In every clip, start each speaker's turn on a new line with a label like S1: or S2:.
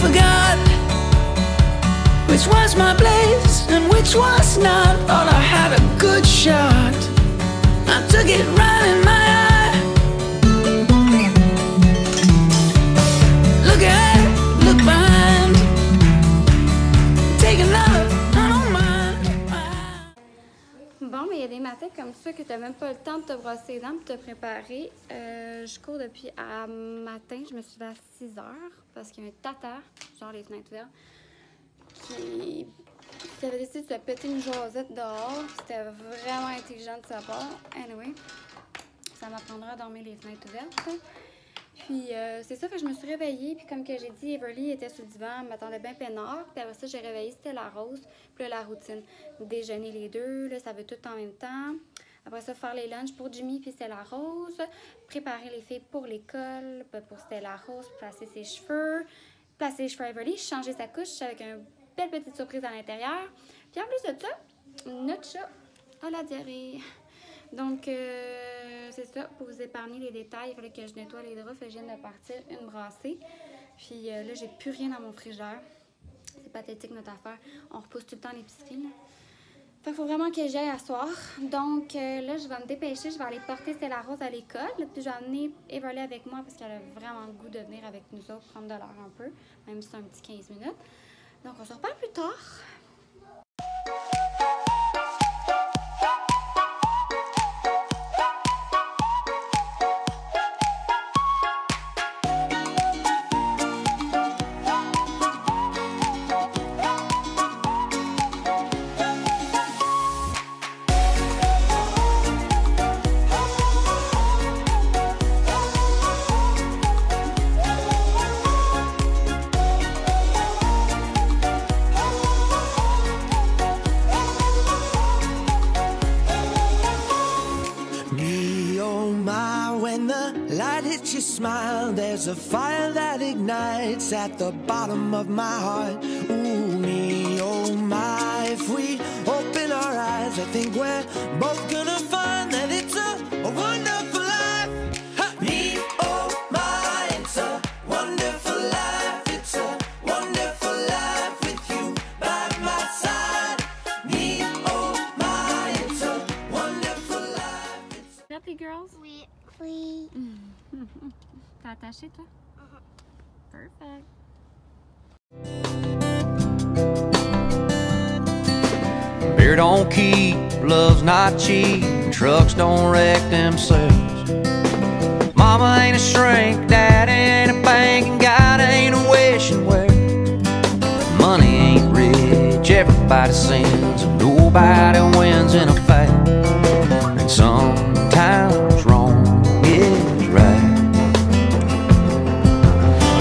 S1: forgot which was my place and which was not. Thought I had a good shot, I took it right in my eye. Look ahead, look behind, take another, I don't mind.
S2: Bon, mais il y a des matins comme ça que tu n'as même pas le temps de te brosser les dents et de te préparer. Je cours depuis à matin, je me suis levée à 6 heures parce qu'il y a un tata, genre les fenêtres vertes, qui avait décidé de se péter une jasette dehors. C'était vraiment intelligent de sa part. Anyway, ça m'apprendra à dormir les fenêtres ouvertes. Puis c'est ça, que je me suis réveillée. Puis comme que j'ai dit, Everly était sur le divan, elle m'attendait bien peinard. Puis après ça, j'ai réveillé, c'était la rose. Puis là, la routine. Déjeuner les deux, là, ça veut tout en même temps. Après ça, faire les lunchs pour Jimmy, puis c'était la rose. Préparer les filles pour l'école, pour c'était la rose. Placer ses cheveux. Placer les cheveux à Everly, changer sa couche avec une belle petite surprise à l'intérieur. Puis en plus de ça, notre chat a la diarrhée. Donc, c'est ça, pour vous épargner les détails, il fallait que je nettoie les draps, fait que je viens de partir une brassée. Puis là, j'ai plus rien dans mon frigidaire. C'est pathétique notre affaire. On repousse tout le temps l'épicerie, là. Fait qu'il faut vraiment que j'aille à soir. Donc là, je vais me dépêcher, je vais aller porter Stella Rose à l'école. Puis je vais amener Everly avec moi parce qu'elle a vraiment le goût de venir avec nous autres, prendre de l'air un peu, même si c'est un petit 15 minutes. Donc, on se reparle plus tard.
S1: Your smile, there's a fire that ignites at the bottom of my heart. Ooh, me, oh my, if we open our eyes, I think we're both gonna find that it's a wonderful life. Ha! Me, oh my, it's a wonderful life. It's a wonderful life with you by my side. Me, oh my, it's a wonderful life.
S2: Happy girls?
S3: Oui. Oui.
S2: T'as attaché, toi? Perfect.
S4: Beer don't keep, love's not cheap, trucks don't wreck themselves. Mama ain't a shrink, dad ain't a bank, and God ain't a wishing well. Money ain't rich, everybody sins, and nobody wins in a fight. And sometimes wrong is right.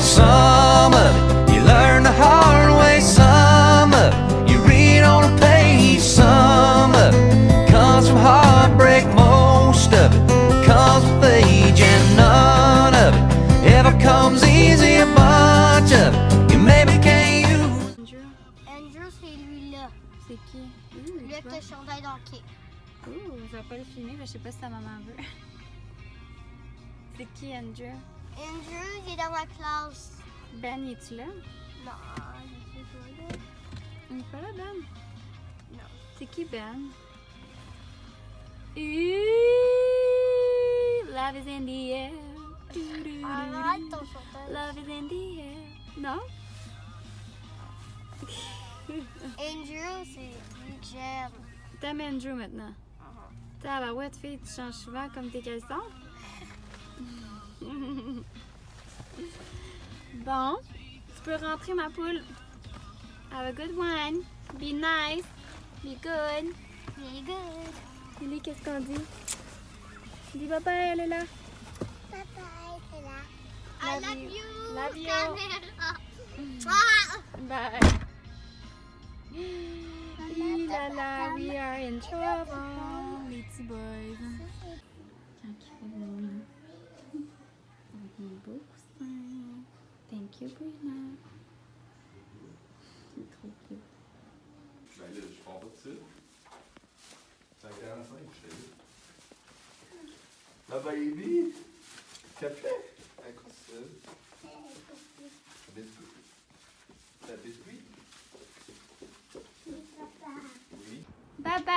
S4: Some of it you learn the hard way, some of it you read on a page, some of it comes from heartbreak, most of it comes with age, and none of it ever comes easy, a bunch of it you maybe can't use.
S3: Andrew, c'est lui-là.
S2: C'est qui?
S3: Lui avec le chandail d'hockey.
S2: Ouh, je vais pas le filmer, mais je sais pas si ta maman veut. C'est qui, Andrew?
S3: Andrew, il est dans ma classe.
S2: Ben, es-tu là?
S3: Non, il est pas là.
S2: Il est pas là, Ben?
S3: Non.
S2: C'est qui, Ben? Love is in the air.
S3: Arrête ton chandail.
S2: Love is in the air. Non?
S3: Andrew, c'est lui que j'aime.
S2: T'aimes Andrew maintenant? Tabarouette, fille, tu changes souvent comme tes caleçons? Bon, tu peux rentrer, ma poule. Have a good one. Be nice. Be good.
S3: Be good.
S2: Lily, qu'est-ce qu'on dit? Dis bye bye, elle est là.
S3: Bye bye, c'est là. I love you.
S2: Love you.
S3: Caméra.
S2: Bye. La la, we are in trouble, les petits boys. Quand il fait beau. Avec mes beaux coussins. Thank you, Brina. C'est trop cute.
S5: Ben là, je pars pas de suite. C'est à 45, je sais. La baby! Café? Écoute ça. Biscuit.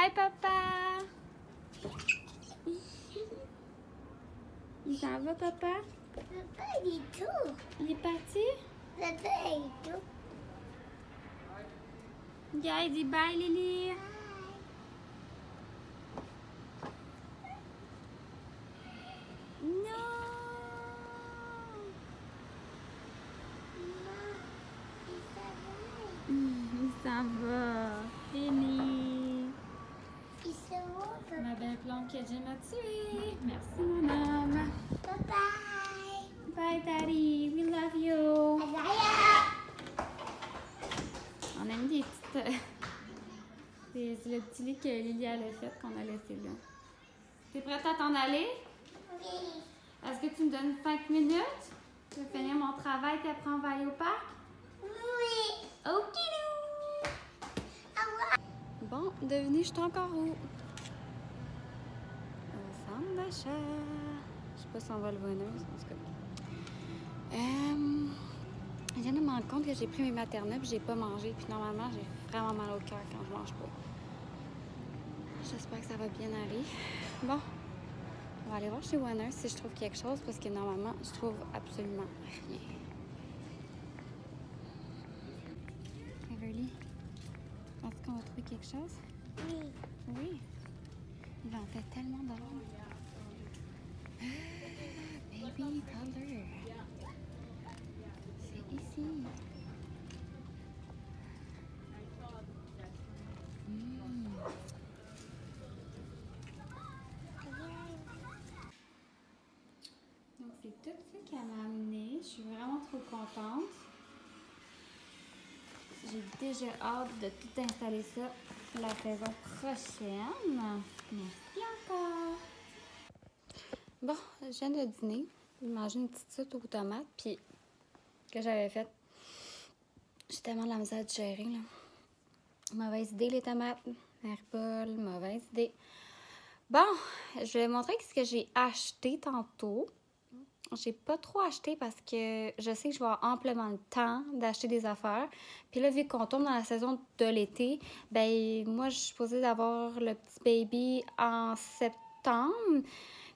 S2: bye, papa. Il s'en va, papa?
S3: Papa, il est tout.
S2: Il est parti?
S3: Papa, il est tout.
S2: Regarde, il dit bye, Lily. Non! Il s'en va. Fini.
S3: Il se va.
S2: Ma belle plante que Jim a tuée. Merci, mon homme.
S3: Bye bye.
S2: Bye, Daddy. We love you.
S3: Bye.
S2: On a mis des petites... C'est le petit lit que Lily a fait qu'on a laissé là. T'es prête à t'en aller?
S3: Oui.
S2: Est-ce que tu me donnes 5 minutes? Je vais finir mon travail et après on va aller au parc?
S3: Oui.
S2: Ok! Bon, devinez, je suis encore où? Au centre d'achat. Je sais pas si on va le voir, en tout cas. Je viens de me rendre compte que j'ai pris mes maternelles et j'ai pas mangé. Puis normalement, j'ai vraiment mal au cœur quand je mange pas. J'espère que ça va bien aller. Bon, on va aller voir chez Winners si je trouve quelque chose parce que normalement, je trouve absolument rien. Everly, est-ce qu'on va trouver quelque chose?
S3: Oui.
S2: Oui. Il en fait tellement d'or. Baby toddler. C'est ici. Donc c'est tout ça qu'elle m'a amené. Je suis vraiment trop contente. J'ai déjà hâte de tout installer ça la saison prochaine. Merci encore. Bon, je viens de dîner. J'ai mangé une petite soupe aux tomates, puis que j'avais faite. J'ai tellement de la misère à digérer, là. Mauvaise idée, les tomates. Mère-Paul, mauvaise idée. Bon, je vais montrer ce que j'ai acheté tantôt. J'ai pas trop acheté parce que je sais que je vais avoir amplement le temps d'acheter des affaires. Puis là, vu qu'on tombe dans la saison de l'été, ben moi, je suis supposée d'avoir le petit baby en septembre.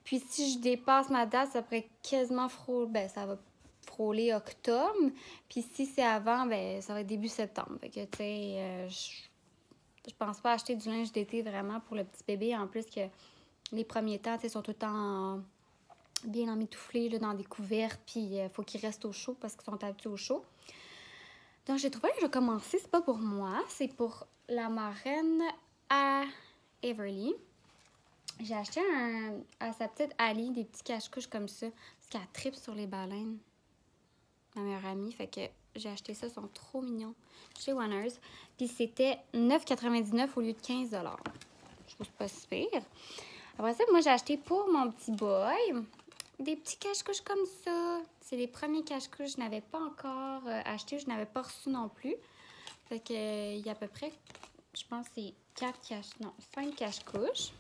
S2: Puis si je dépasse ma date, ça pourrait quasiment frôler, ben ça va frôler octobre. Puis si c'est avant, ben ça va être début septembre. Fait que, tu sais, je pense pas acheter du linge d'été vraiment pour le petit bébé. En plus que les premiers temps, tu sais, sont tout le temps bien emmitouflés là, dans des couvertes. Puis il faut qu'ils restent au chaud parce qu'ils sont habitués au chaud. Donc j'ai trouvé que je vais commencer. C'est pas pour moi, c'est pour la marraine à Everly. J'ai acheté à sa petite Ali des petits cache-couches comme ça. Parce qu'elle tripe sur les baleines. Ma meilleure amie. Fait que j'ai acheté ça. Ils sont trop mignons. Chez Winners. Puis c'était 9,99 au lieu de 15 $. Je trouve pas si pire. Après ça, moi j'ai acheté pour mon petit boy des petits cache-couches comme ça. C'est les premiers cache-couches que je n'avais pas encore achetés. Je n'avais pas reçu non plus. Fait que il y a à peu près, je pense c'est 5 cache-couches.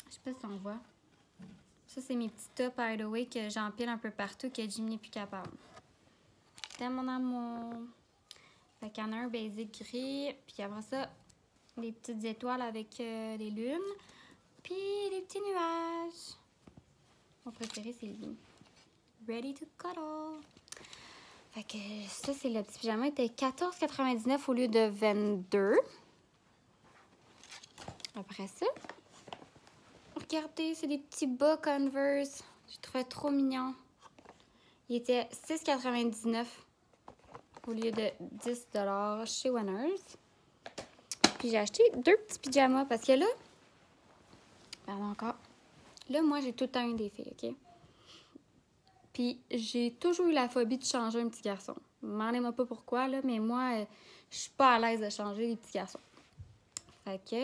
S2: Je sais pas si on voit. Ça, c'est mes petits tops, by the way, que j'empile un peu partout, que Jimmy n'est plus capable. C'était mon amour. Fait qu'il y en a un basic gris. Puis après ça, des petites étoiles avec des lunes. Puis des petits nuages. Mon préféré, c'est lui. Ready to cuddle. Fait que ça, c'est le petit pyjama. Il était 14,99 au lieu de 22. Après ça, regardez, c'est des petits bas Converse. Je trouvais trop mignon. Il était 6,99 au lieu de 10 $ chez Winners. Puis j'ai acheté 2 petits pyjamas parce que là, pardon encore, là, moi, j'ai tout le temps eu des filles, OK? Puis j'ai toujours eu la phobie de changer un petit garçon. Demandez-moi pas pourquoi, là, mais moi, je suis pas à l'aise de changer les petits garçons. Fait que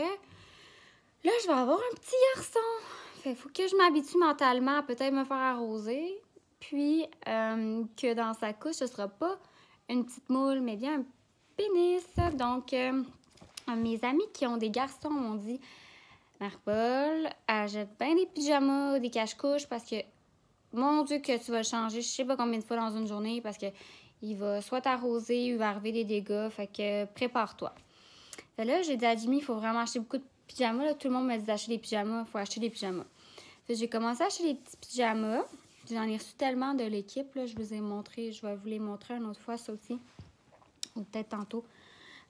S2: là, je vais avoir un petit garçon. Fait qu'il faut que je m'habitue mentalement à peut-être me faire arroser. Puis que dans sa couche, ce sera pas une petite moule, mais bien un pénis. Donc, mes amis qui ont des garçons m'ont dit, Mère-Paul, achète bien des pyjamas, des cache-couches parce que, mon Dieu, que tu vas le changer, je sais pas combien de fois dans une journée parce que il va soit t'arroser ou il va arriver des dégâts. Fait que prépare-toi. Fait là, j'ai dit à Jimmy, il faut vraiment acheter beaucoup de pyjamas, là, tout le monde me dit d'acheter des pyjamas, il faut acheter des pyjamas. Fait que j'ai commencé à acheter des petits pyjamas. J'en ai reçu tellement de l'équipe, là, je vous ai montré, je vais vous les montrer une autre fois, ça aussi. Ou peut-être tantôt.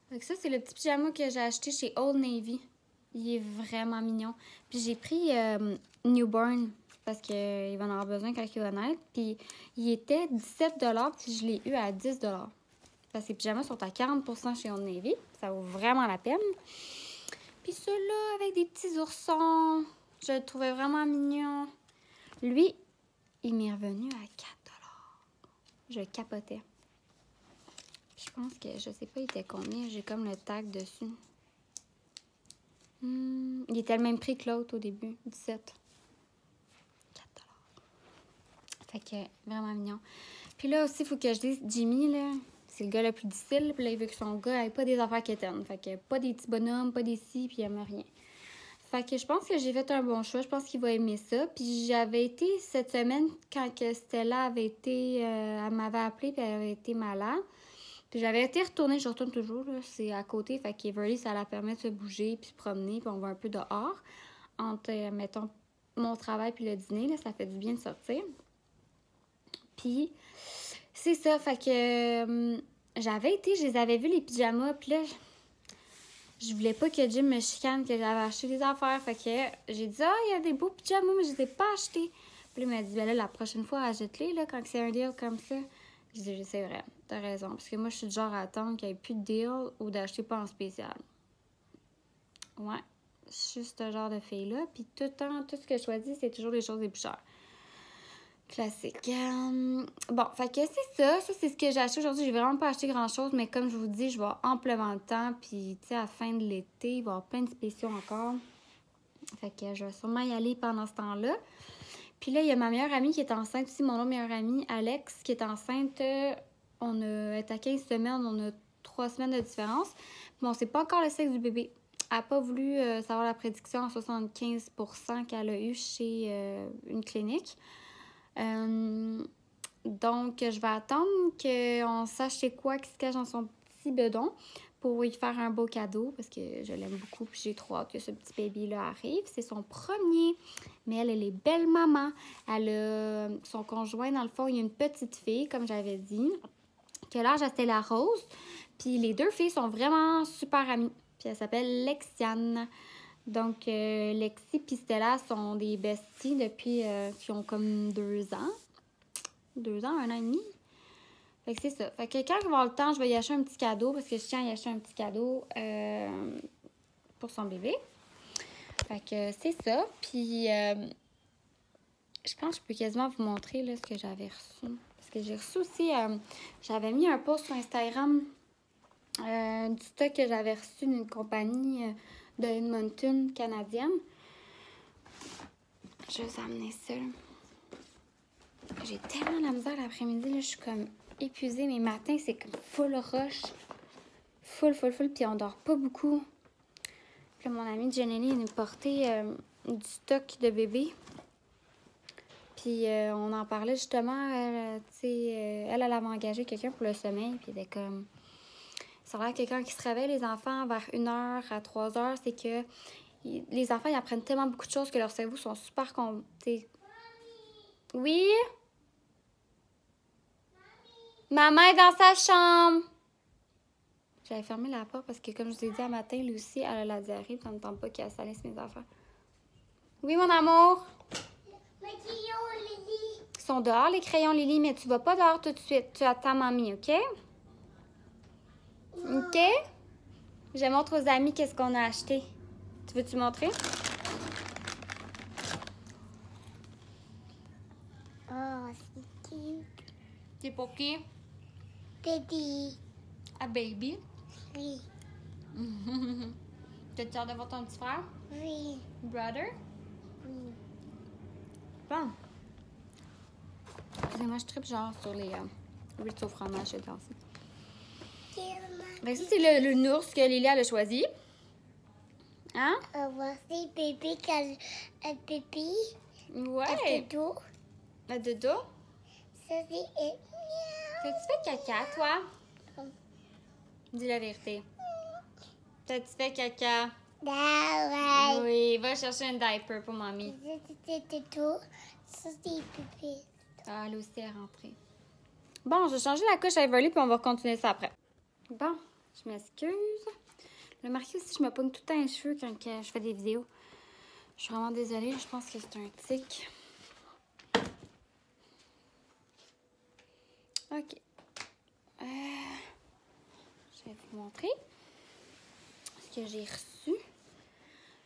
S2: Fait que ça, c'est le petit pyjama que j'ai acheté chez Old Navy. Il est vraiment mignon. Puis j'ai pris Newborn parce qu'il va en avoir besoin quand il va naître. Puis il était 17$, puis je l'ai eu à 10$. Parce que les pyjamas sont à 40% chez Old Navy. Ça vaut vraiment la peine. Puis celui-là, avec des petits oursons, je le trouvais vraiment mignon. Lui, il m'est revenu à 4$. Je capotais. Je pense que, je sais pas, il était combien. J'ai comme le tag dessus. Il était le même prix que l'autre au début. 17. 4$. Fait que, vraiment mignon. Puis là aussi, il faut que je dise, Jimmy, là, c'est le gars le plus difficile. Puis là, il veut que son gars ait pas des affaires quétaines. Fait que pas des petits bonhommes, pas des scies, puis il aime rien. Fait que je pense que j'ai fait un bon choix. Je pense qu'il va aimer ça. Puis j'avais été cette semaine, quand que Stella avait été... elle m'avait appelé puis elle avait été malade. Puis j'avais été retournée, je retourne toujours, là, c'est à côté. Fait qu'Everly, ça la permet de se bouger puis se promener. Puis on va un peu dehors. Entre, mettons, mon travail puis le dîner, là, ça fait du bien de sortir. Puis c'est ça. Fait que j'avais été, je les avais vus, les pyjamas. Puis là... Je voulais pas que Jim me chicane que j'avais acheté des affaires. Fait que j'ai dit, il y a des beaux pyjamas, mais je les ai pas achetés. Puis il m'a dit, ben là, la prochaine fois, achète-les, là, quand c'est un deal comme ça. J'ai dit, c'est vrai, t'as raison. Parce que moi, je suis du genre à attendre qu'il n'y ait plus de deal ou d'acheter pas en spécial. Ouais, je suis ce genre de fille-là. Puis tout le temps, tout ce que je choisis, c'est toujours les choses les plus chères. Classique. Bon, fait que c'est ça. Ça, c'est ce que j'ai acheté aujourd'hui. J'ai vraiment pas acheté grand-chose, mais comme je vous dis, je vais avoir amplement le temps. Puis, tu sais, à la fin de l'été, il va y avoir plein de spéciaux encore. Fait que je vais sûrement y aller pendant ce temps-là. Puis là, il y a ma meilleure amie qui est enceinte aussi. Mon autre meilleure amie, Alex, qui est enceinte. Elle est à 15 semaines. On a 3 semaines de différence. Bon, c'est pas encore le sexe du bébé. Elle n'a pas voulu savoir la prédiction à 75% qu'elle a eu chez une clinique. Donc, je vais attendre qu'on sache c'est quoi qui se cache dans son petit bedon pour lui faire un beau cadeau parce que je l'aime beaucoup puis j'ai trop hâte que ce petit baby-là arrive. C'est son premier, mais elle est belle maman. Elle a son conjoint, dans le fond, il y a une petite fille, comme j'avais dit, qui a l'âge à Stella Rose. Puis les deux filles sont vraiment super amies. Puis elle s'appelle Lexiane. Donc, Lexi et Stella sont des besties depuis qu'ils ont comme 2 ans. 2 ans, 1 an et demi. Fait que c'est ça. Fait que quand il va avoir le temps, je vais y acheter un petit cadeau parce que je tiens à y acheter un petit cadeau pour son bébé. Fait que c'est ça. Puis, je pense que je peux quasiment vous montrer là, ce que j'avais reçu. Parce que j'ai reçu aussi, j'avais mis un post sur Instagram du stock que j'avais reçu d'une compagnie... de Edmonton canadienne. Je vais vous amener ça. J'ai tellement la misère l'après-midi, là, je suis comme épuisée. Mes matins, c'est comme full rush. Full. Puis on dort pas beaucoup. Puis là, mon amie Jenny nous portait du stock de bébé. Puis on en parlait justement. Elle avait engagé quelqu'un pour le sommeil. Puis elle était comme... Ça a l'air quelqu'un qui se réveille, les enfants, vers 1h à 3h, c'est que les enfants, ils apprennent tellement beaucoup de choses que leurs cerveaux sont super comptés. Oui? Maman est dans sa chambre. J'avais fermé la porte parce que, comme je vous ai dit, à matin, Lucie, elle a la diarrhée, puis ça ne me tente pas qu'elle salisse mes affaires. Oui, mon amour?
S3: Mes crayons, Lily.
S2: Ils sont dehors, les crayons, Lily, mais tu vas pas dehors tout de suite. Tu attends mamie, OK? OK? Je montre aux amis qu'est-ce qu'on a acheté. Tu veux-tu montrer?
S3: Oh, c'est cute.
S2: C'est pour qui?
S3: Baby.
S2: A baby.
S3: Oui.
S2: T'as-tu hâte de voir ton petit frère?
S3: Oui.
S2: Brother?
S3: Oui.
S2: Bon. Excusez-moi, je tripe genre sur les Ritz au fromage chez Darcy. Ben, ça, c'est le nours que Lilia a choisi. Hein?
S3: Voici bébé un bébé.
S2: Ouais.
S3: Un dodo.
S2: Un dodo?
S3: Ça, c'est...
S2: T'as-tu fait caca, toi? Dis la vérité. T'as-tu fait caca?
S3: Ouais.
S2: Oui, va chercher un diaper pour mamie.
S3: C'était tout. Ça, c'est pupille.
S2: Ah, elle aussi est rentrée. Bon, je vais changer la couche à Everly puis on va continuer ça après. Bon, je m'excuse. Le marqué aussi, je me pogne tout le temps les cheveux quand je fais des vidéos. Je suis vraiment désolée, je pense que c'est un tic. OK. Je vais vous montrer ce que j'ai reçu.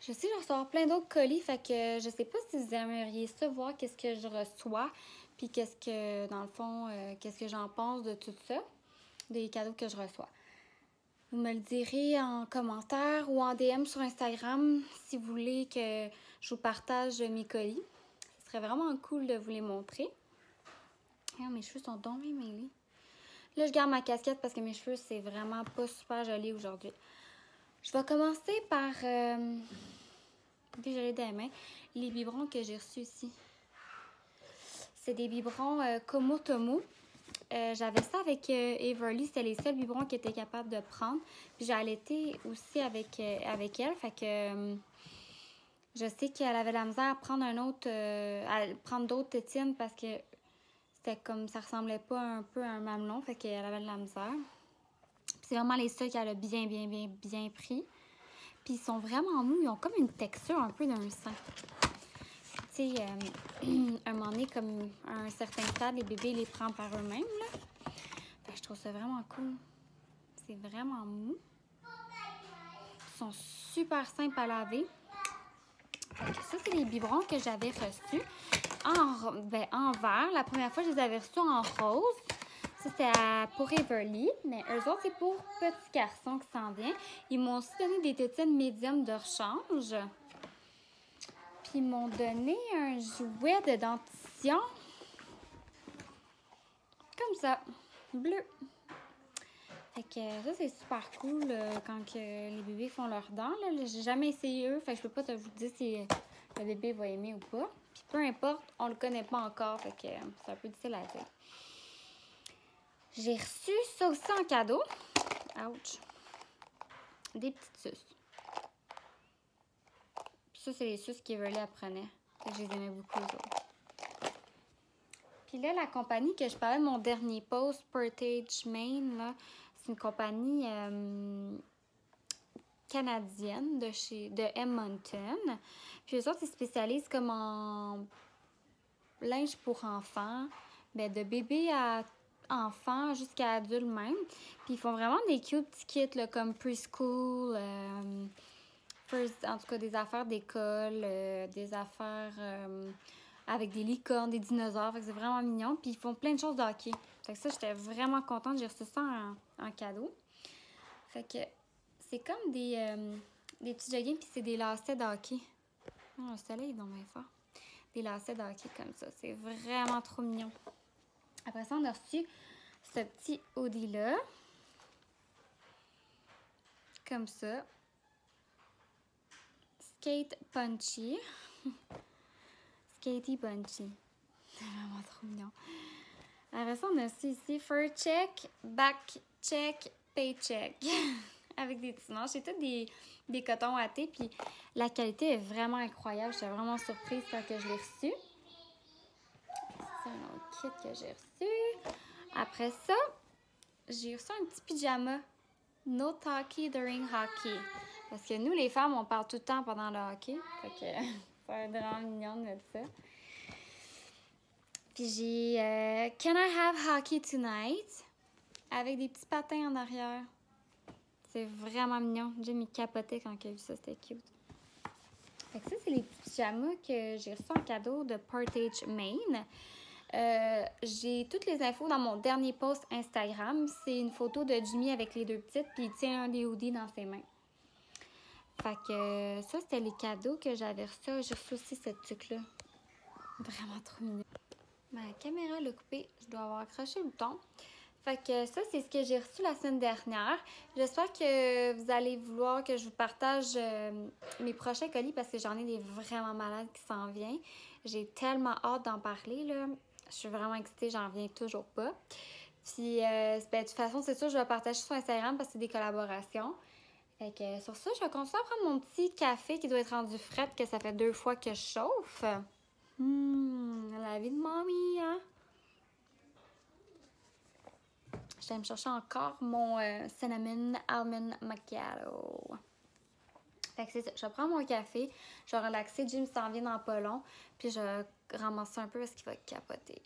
S2: Je sais que je vais recevoir plein d'autres colis, fait que je sais pas si vous aimeriez ça, voir qu'est-ce que je reçois, puis qu'est-ce que, dans le fond, qu'est-ce que j'en pense de tout ça, des cadeaux que je reçois. Vous me le direz en commentaire ou en DM sur Instagram si vous voulez que je vous partage mes colis. Ce serait vraiment cool de vous les montrer. Oh, mes cheveux sont donc bien mêlés. Là, je garde ma casquette parce que mes cheveux, c'est vraiment pas super joli aujourd'hui. Je vais commencer par, déjà dans les mains, les biberons que j'ai reçus ici. C'est des biberons Como Tomo. J'avais ça avec Everly, c'était les seuls biberons qu'elle était capable de prendre. Puis j'ai allaité aussi avec elle, fait que je sais qu'elle avait la misère à prendre à prendre d'autres tétines parce que c'était comme, ça ressemblait pas un peu à un mamelon, fait qu'elle avait de la misère. C'est vraiment les seuls qu'elle a bien pris. Puis ils sont vraiment mous, ils ont comme une texture un peu d'un sein. Tu sais, un moment donné, comme à un certain stade, les bébés les prennent par eux-mêmes, là. Fait que je trouve ça vraiment cool. C'est vraiment mou. Ils sont super simples à laver. Fait que ça, c'est les biberons que j'avais reçus en vert. La première fois, je les avais reçus en rose. Ça, c'était pour Everly, mais eux autres, c'est pour petit garçon qui s'en vient. Ils m'ont aussi donné des tétines médium de rechange. Puis ils m'ont donné un jouet de dentition. Comme ça, bleu. Fait que ça, c'est super cool quand les bébés font leurs dents. J'ai jamais essayé eux, fait que je peux pas vous dire si le bébé va aimer ou pas. Puis peu importe, on le connaît pas encore, fait que c'est un peu difficile à dire. J'ai reçu ça aussi en cadeau. Ouch. Des petites suces. Puis ça, c'est les suces qu'Everly apprenait. Je les aimais beaucoup, eux autres. Puis là, la compagnie que je parlais de mon dernier post, Portage Maine, là, c'est une compagnie canadienne de Edmonton. Puis eux autres, ils spécialisent comme en linge pour enfants, de bébé à enfants jusqu'à adultes même. Puis ils font vraiment des cute petits kits là, comme preschool, en tout cas des affaires d'école, des affaires avec des licornes, des dinosaures. Fait que c'est vraiment mignon. Puis ils font plein de choses de hockey. Fait que ça, j'étais vraiment contente. J'ai reçu ça en cadeau. Fait que c'est comme des petits joggings, puis c'est des lacets de hockey. Oh, le soleil est donc bien fort. Des lacets de hockey comme ça. C'est vraiment trop mignon. Après ça, on a reçu ce petit hoodie-là. Comme ça. Skate Punchy. Skatey Punchy. C'est vraiment trop mignon. Après ça, on a aussi ici Fur Check, Back Check, Paycheck. Avec des petits manches. C'est tout des cotons wattés. Puis la qualité est vraiment incroyable. J'étais vraiment surprise quand je l'ai reçu. C'est un autre kit que j'ai reçu. Après ça, j'ai reçu un petit pyjama. No talkie during hockey. Parce que nous, les femmes, on parle tout le temps pendant le hockey. Fait que c'est vraiment mignon de mettre ça. Puis j'ai Can I have hockey tonight? Avec des petits patins en arrière. C'est vraiment mignon. J'ai mis capoté quand j'ai vu ça. C'était cute. Fait que ça, c'est les petits pyjamas que j'ai reçus en cadeau de Portage Maine. J'ai toutes les infos dans mon dernier post Instagram. C'est une photo de Jimmy avec les deux petites, puis il tient un des hoodies dans ses mains. Fait que ça, c'était les cadeaux que j'avais reçus. J'ai reçu aussi cette tuque-là. Vraiment trop mignon. Ma caméra l'a coupé. Je dois avoir accroché le bouton. Fait que ça, c'est ce que j'ai reçu la semaine dernière. J'espère que vous allez vouloir que je vous partage mes prochains colis parce que j'en ai des vraiment malades qui s'en viennent. J'ai tellement hâte d'en parler, là. Je suis vraiment excitée, j'en reviens toujours pas. Puis, de toute façon, c'est sûr, je vais partager sur Instagram parce que c'est des collaborations. Fait que sur ça, je vais continuer à prendre mon petit café qui doit être rendu frais, que ça fait 2 fois que je chauffe. La vie de mamie, hein? Je vais me chercher encore mon cinnamon almond macchiato. Fait que c'est ça. Je vais prendre mon café, je vais relaxer. Jim s'en vient dans pas long. Puis je vais ramasser un peu parce qu'il va capoter.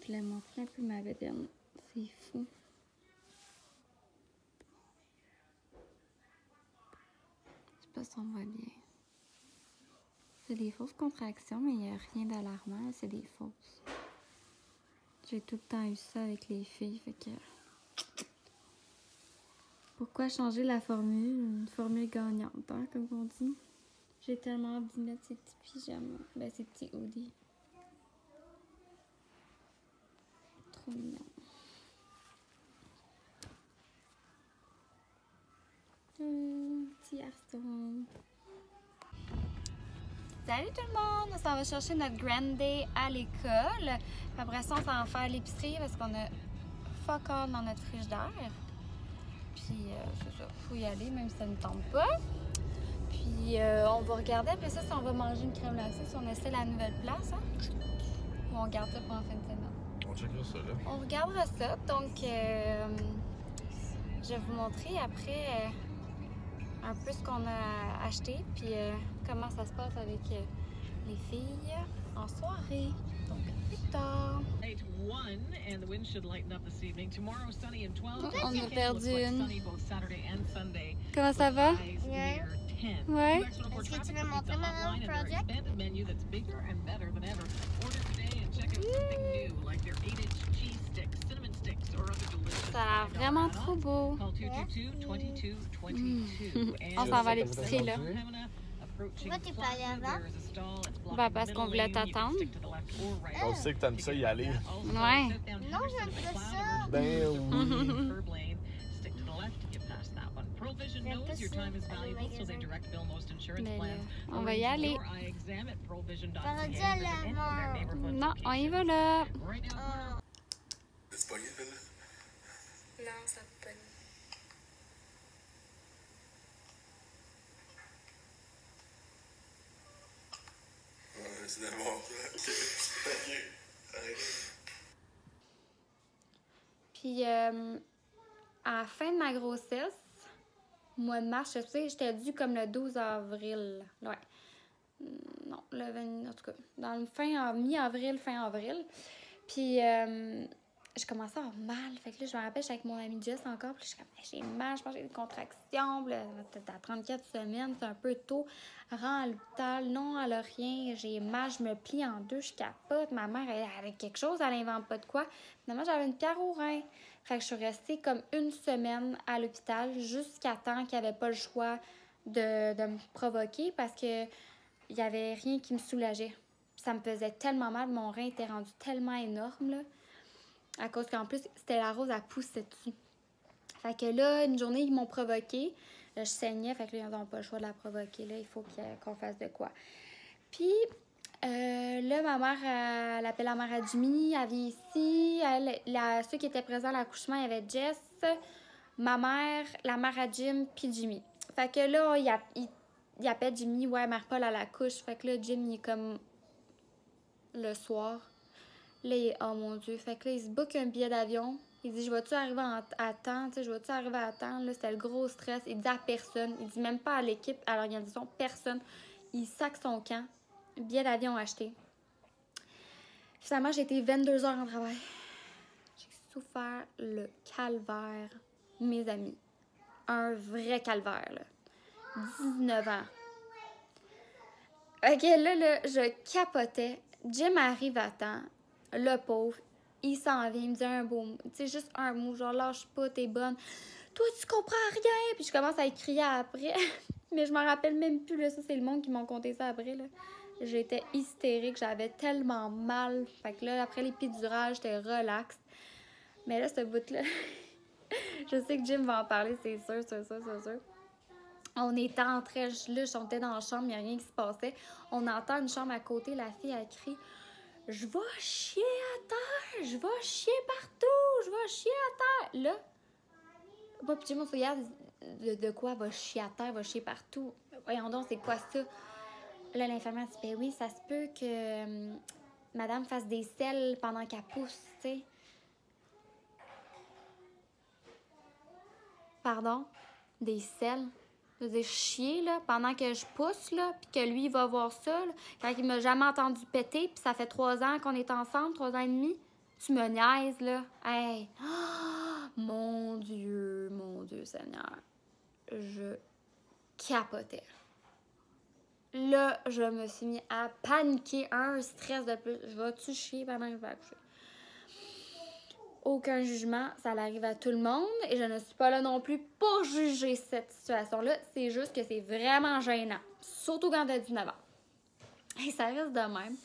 S2: Je vais montrer un peu ma bédaine. C'est fou. Je sais pas si on voit bien. C'est des fausses contractions, mais il n'y a rien d'alarmant. C'est des fausses. J'ai tout le temps eu ça avec les filles. Fait que... Pourquoi changer la formule? Une formule gagnante, hein, comme on dit. J'ai tellement envie de mettre ces petits pyjamas. Ben, ces petits hoodies. Trop mignon. Petit garçon. Salut tout le monde! On s'en va chercher notre Grand Day à l'école. Après ça, on s'en va faire l'épicerie parce qu'on a fuck all dans notre frigidaire. Puis, c'est ça, faut y aller même si ça ne tombe pas. Puis, on va regarder après ça si on va manger une crème glacée, si on essaie la nouvelle place, hein? Ou on garde ça pour en fin de semaine.
S5: On checkera ça, là.
S2: On regardera ça. Donc, je vais vous montrer après un peu ce qu'on a acheté, puis comment ça se passe avec les filles en soirée. Donc, plus tard. On a perdu une. Comment ça va?
S3: Bien.
S2: Ouais.
S3: Est-ce que tu veux montrer maintenant le project?
S2: Ça a l'air vraiment trop beau. On s'en va à l'épicerie, là.
S3: Pourquoi t'es pas allé avant?
S2: Ben, parce qu'on voulait t'attendre.
S5: On sait que t'aimes ça y aller.
S2: Ouais.
S3: Non, j'aime pas ça.
S5: Ben oui.
S3: J'aime pas ça. Aller au magasin.
S2: Mais là, on va y aller.
S3: T'aurais dû aller avant.
S2: Non, on y va là.
S5: C'est pas là?
S2: Non, ça peut pas.
S5: C'est d'abord. OK.
S2: Puis, à la fin de ma grossesse, mois de mars, je sais, j'étais due comme le 12 avril. Ouais. Non, le 20, en tout cas, dans le mi-avril, fin avril. Puis, je commençais à avoir mal. Fait que là, je me rappelle, j'étais avec mon amie Jess encore. Puis, je suis comme, j'ai mal, je pense que j'ai des contractions. Puis là, t'es à 34 semaines, c'est un peu tôt. Rends à l'hôpital. Non, elle a rien. J'ai mal, je me plie en deux, je capote. Ma mère, elle avait quelque chose, elle invente pas de quoi. Finalement, j'avais une pierre au rein. Fait que je suis restée comme une semaine à l'hôpital jusqu'à temps qu'il n'y avait pas le choix de me provoquer parce que il n'y avait rien qui me soulageait. Puis ça me faisait tellement mal, mon rein était rendu tellement énorme, là. À cause qu'en plus, c'était la rose, elle poussait dessus. Fait que là, une journée, ils m'ont provoqué. Là, je saignais, fait que là, ils n'ont pas le choix de la provoquer. Là, il faut qu'on fasse de quoi. Puis, là, ma mère, elle appelle la mère à Jimmy, elle vient ici. Ceux qui étaient présents à l'accouchement, il y avait Jess, ma mère, la mère à Jim, puis Jimmy. Fait que là, il appelle Jimmy, ouais, mère Paul à la couche. Fait que là, Jim, il est comme le soir. Là, il est, oh mon Dieu. Fait que là, il se book un billet d'avion. Il dit, je vais-tu arriver à temps? Tu sais, je vais-tu arriver à temps? Là, c'était le gros stress. Il dit à personne. Il dit même pas à l'équipe, à l'organisation, personne. Il sac son camp. Billet d'avion acheté. Finalement, j'ai été 22 heures en travail. J'ai souffert le calvaire, mes amis. Un vrai calvaire, là. 19 ans. OK, là, je capotais. Jim arrive à temps. Le pauvre, il s'en vient, il me dit un beau mot. Tu sais, juste un mot, genre, lâche pas, t'es bonne. Toi, tu comprends rien! Puis je commence à écrire après. Mais je m'en rappelle même plus, là. Ça, c'est le monde qui m'ont conté ça après, là. J'étais hystérique, j'avais tellement mal. Fait que là, après l'épidurage, j'étais relax. Mais là, ce bout-là, je sais que Jim va en parler, c'est sûr, c'est sûr, c'est sûr. On était en train, là, j'étais dans la chambre, il n'y a rien qui se passait. On entend une chambre à côté, la fille, elle crie « Je vais chier à terre! Je vais chier partout! Je vais chier à terre! » Là, Moi, puis Jimmy, on se regarde de quoi? Elle va chier à terre, elle va chier partout. Voyons donc, c'est quoi ça? Là, l'infirmière dit, ben oui, ça se peut que madame fasse des selles pendant qu'elle pousse, tu sais. Pardon? Des selles? Je veux dire, chier, là, pendant que je pousse, là, puis que lui, il va voir ça, là, quand il m'a jamais entendu péter, puis ça fait 3 ans qu'on est ensemble, 3 ans et demi. Tu me niaises, là. Hey! Oh, mon Dieu, Seigneur. Je capotais. Là, je me suis mis à paniquer, un stress de plus. Je vais-tu chier pendant que je vais accoucher? Aucun jugement, ça arrive à tout le monde et je ne suis pas là non plus pour juger cette situation-là. C'est juste que c'est vraiment gênant, surtout quand t'as 19 ans. Et ça reste de même.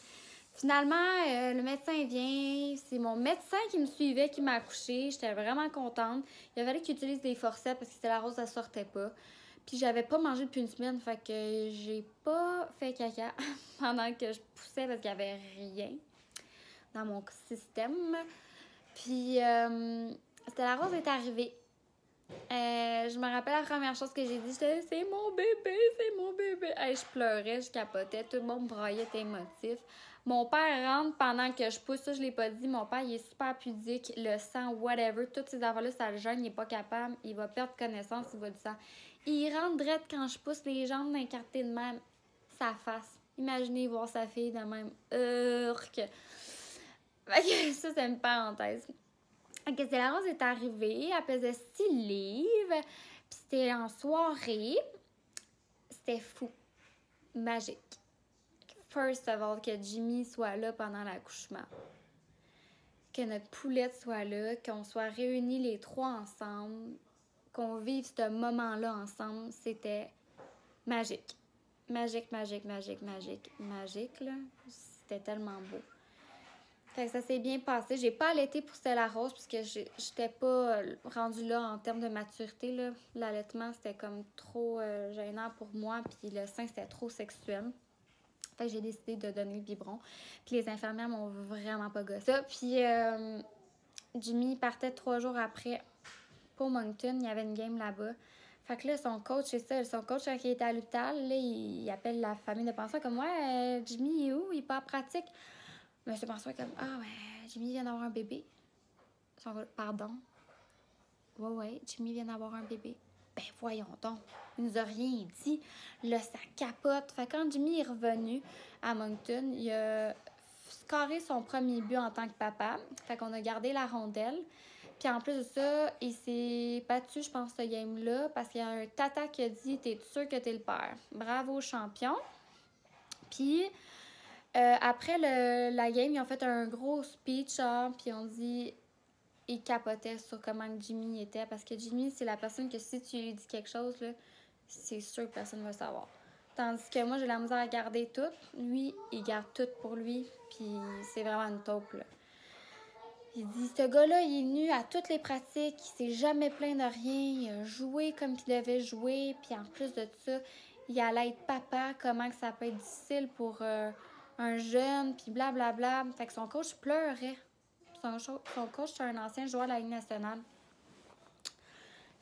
S2: Finalement, le médecin vient, c'est mon médecin qui me suivait, qui m'a accouchée. J'étais vraiment contente. Il a fallu qu'il utilise des forceps parce que c'était la rose, ça sortait pas. Puis j'avais pas mangé depuis une semaine, fait que j'ai pas fait caca pendant que je poussais parce qu'il y avait rien dans mon système. Puis, c'était la rose est arrivée. Je me rappelle la première chose que j'ai dit, j'étais « C'est mon bébé, c'est mon bébé! » Je pleurais, je capotais, tout le monde braillait, était émotif. Mon père rentre pendant que je pousse, ça je l'ai pas dit, mon père il est super pudique, le sang, whatever, toutes ces affaires-là, ça le gêne, il est pas capable, il va perdre connaissance, il va du sang. Il rentre direct quand je pousse les jambes d'un quartier de même, sa face. Imaginez voir sa fille de même. Ça, c'est une parenthèse. Ok, c'est la rose est arrivée, elle pesait 6 livres, puis c'était en soirée. C'était fou. Magique. First of all, que Jimmy soit là pendant l'accouchement. Que notre poulette soit là, qu'on soit réunis les 3 ensemble, qu'on vive ce moment-là ensemble, c'était magique. Magique, là. C'était tellement beau. Fait que ça s'est bien passé. J'ai pas allaité pour Stella Rose parce que j'étais pas rendue là en termes de maturité, là. L'allaitement, c'était comme trop gênant pour moi, puis le sein, c'était trop sexuel. Fait que j'ai décidé de donner le biberon. Puis les infirmières m'ont vraiment pas gossé. Puis Jimmy partait 3 jours après pour Moncton. Il y avait une game là-bas. Fait que là, son coach, c'est ça. Son coach, quand il était à l'hôpital, là, il appelle la famille de pension comme « Ouais, Jimmy, il est où? Il est pas en pratique. » Mais je pensais comme « Ah, ouais, Jimmy vient d'avoir un bébé. » Pardon? Ouais, Jimmy vient d'avoir un bébé. Ben voyons donc, il nous a rien dit. Là, ça capote. Fait que quand Jimmy est revenu à Moncton, il a scoré son premier but en tant que papa. Fait qu'on a gardé la rondelle. Puis en plus de ça, il s'est battu, je pense, ce game-là, parce qu'il y a un tata qui a dit « T'es sûr que t'es le père? » Bravo, champion. Puis... après la game, ils ont fait un gros speech, puis on dit, ils capotaient sur comment Jimmy était, parce que Jimmy, c'est la personne que si tu lui dis quelque chose, là, c'est sûr que personne ne va savoir. Tandis que moi, j'ai la misère à garder tout. Lui, il garde tout pour lui, puis c'est vraiment une taupe, là. Il dit, ce gars-là, il est venu à toutes les pratiques, il s'est jamais plaint de rien, il a joué comme il devait jouer, puis en plus de ça, il allait être papa, comment que ça peut être difficile pour... un jeune, puis blablabla. Fait que son coach pleurait. Son coach, c'est un ancien joueur de la Ligue nationale.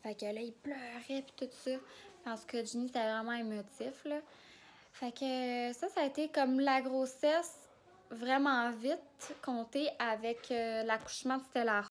S2: Fait que là, il pleurait, puis tout ça. Parce que Ginny, c'était vraiment émotif, là. Fait que ça a été comme la grossesse vraiment vite, comptée avec l'accouchement de Stella